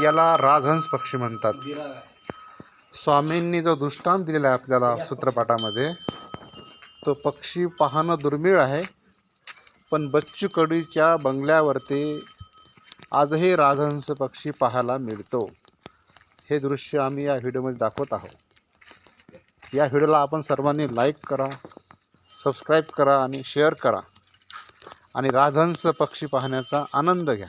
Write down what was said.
याला राजहंस पक्षी म्हणतात. स्वामींनी जो दृष्टांत दिलेला आहे आपल्याला सूत्रपाठामध्ये, तो पक्षी पाहणं दुर्मिळ आहे, पण बच्चू कडूच्या बंगल्यावरती आजही राजहंस पक्षी पाहायला मिळतो. हे दृश्य आम्ही या व्हिडिओमध्ये दाखवत आहोत. या व्हिडिओला आपण सर्वांनी लाईक करा, सबस्क्राईब करा आणि शेअर करा आणि राजहंस पक्षी पाहण्याचा आनंद घ्या.